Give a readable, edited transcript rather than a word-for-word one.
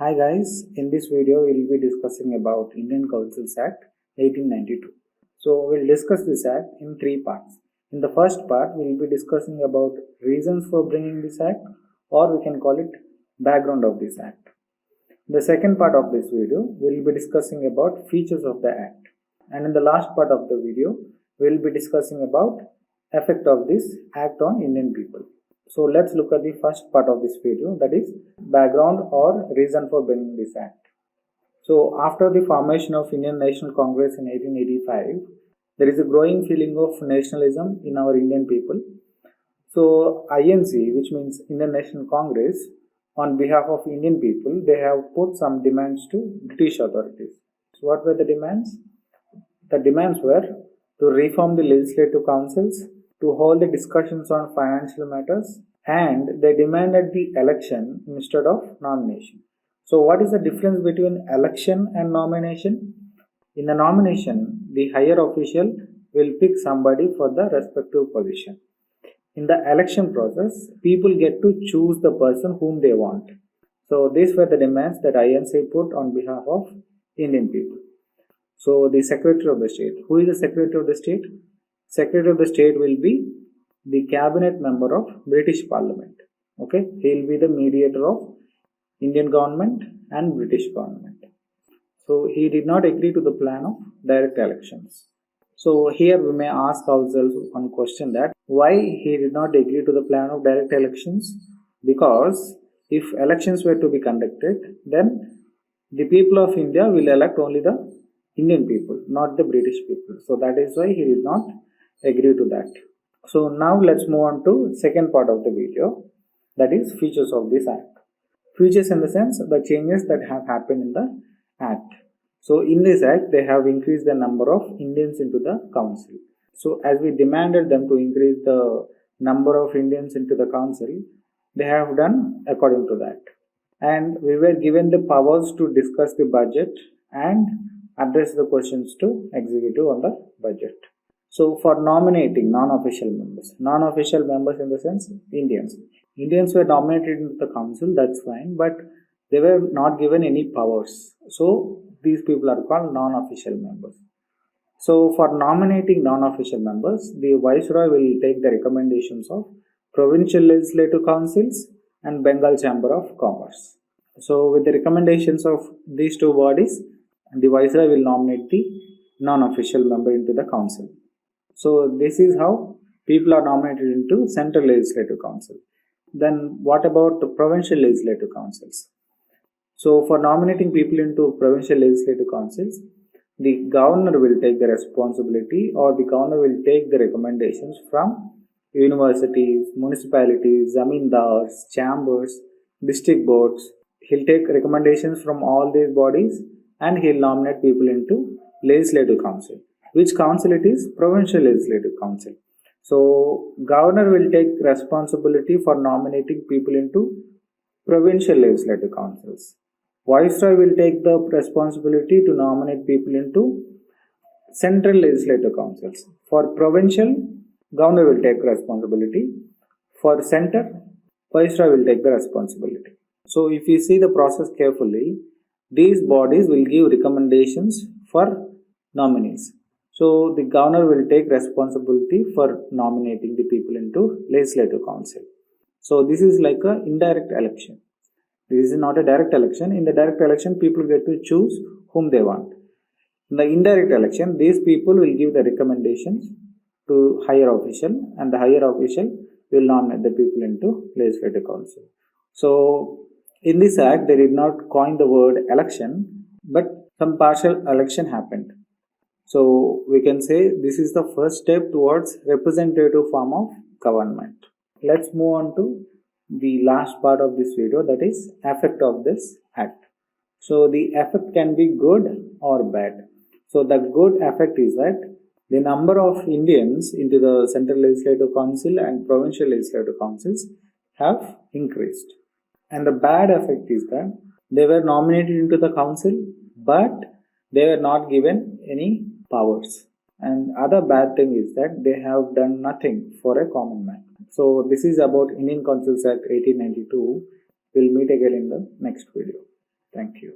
Hi guys, in this video we will be discussing about Indian Councils Act 1892. So we'll discuss this act in three parts. In the first part we will be discussing about reasons for bringing this act, or we can call it background of this act. In the second part of this video we will be discussing about features of the act, and in the last part of the video we will be discussing about effect of this act on Indian people. So let's look at the first part of this video, that is background or reason for bringing this act. So after the formation of Indian National Congress in 1885, there is a growing feeling of nationalism in our Indian people. So INC, which means Indian National Congress, on behalf of Indian people, they have put some demands to British authorities. So what were the demands? The demands were to reform the legislative councils, to hold the discussions on financial matters, and they demanded the election instead of nomination. So what is the difference between election and nomination? In the nomination, the higher official will pick somebody for the respective position. In the election process, people get to choose the person whom they want. So these were the demands that INC put on behalf of Indian people. So the Secretary of the State. Who is the Secretary of the State? Secretary of the State will be the cabinet member of British Parliament. Okay, he will be the mediator of Indian government and British government. So he did not agree to the plan of direct elections. So here we may ask ourselves one question, that why he did not agree to the plan of direct elections? Because if elections were to be conducted, then the people of India will elect only the Indian people, not the British people. So that is why he did not agree to that. So now let's move on to second part of the video, that is features of this act. Features in the sense the changes that have happened in the act. So in this act they have increased the number of Indians into the council. So as we demanded them to increase the number of Indians into the council, they have done according to that. And we were given the powers to discuss the budget and address the questions to executive on the budget. So for nominating non-official members in the sense Indians were nominated into the council, that's fine, but they were not given any powers. So these people are called non-official members. So for nominating non-official members, the Viceroy will take the recommendations of Provincial Legislative Councils and Bengal Chamber of Commerce. So with the recommendations of these two bodies, the Viceroy will nominate the non-official member into the council. So this is how people are nominated into Central Legislative Council. Then what about the Provincial Legislative Councils? So for nominating people into Provincial Legislative Councils, the governor will take the responsibility, or the governor will take the recommendations from universities, municipalities, zamindars, chambers, district boards. He'll take recommendations from all these bodies and he'll nominate people into Legislative Council. Which council it is? Provincial Legislative Council. So governor will take responsibility for nominating people into Provincial Legislative Councils. Viceroy will take the responsibility to nominate people into Central Legislative Councils. For provincial, governor will take responsibility. For center, Viceroy will take the responsibility. So if you see the process carefully, these bodies will give recommendations for nominees. So the governor will take responsibility for nominating the people into Legislative Council. So this is like an indirect election. This is not a direct election. In the direct election, people get to choose whom they want. In the indirect election, these people will give the recommendations to higher official, and the higher official will nominate the people into Legislative Council. So in this act, they did not coin the word election, but some partial election happened. So we can say this is the first step towards representative form of government. Let's move on to the last part of this video, that is effect of this act. So the effect can be good or bad. So the good effect is that the number of Indians into the Central Legislative Council and Provincial Legislative Councils have increased. And the bad effect is that they were nominated into the council, but they were not given any powers. And other bad thing is that they have done nothing for a common man. So this is about Indian Councils Act 1892. We'll meet again in the next video. Thank you. Thank you.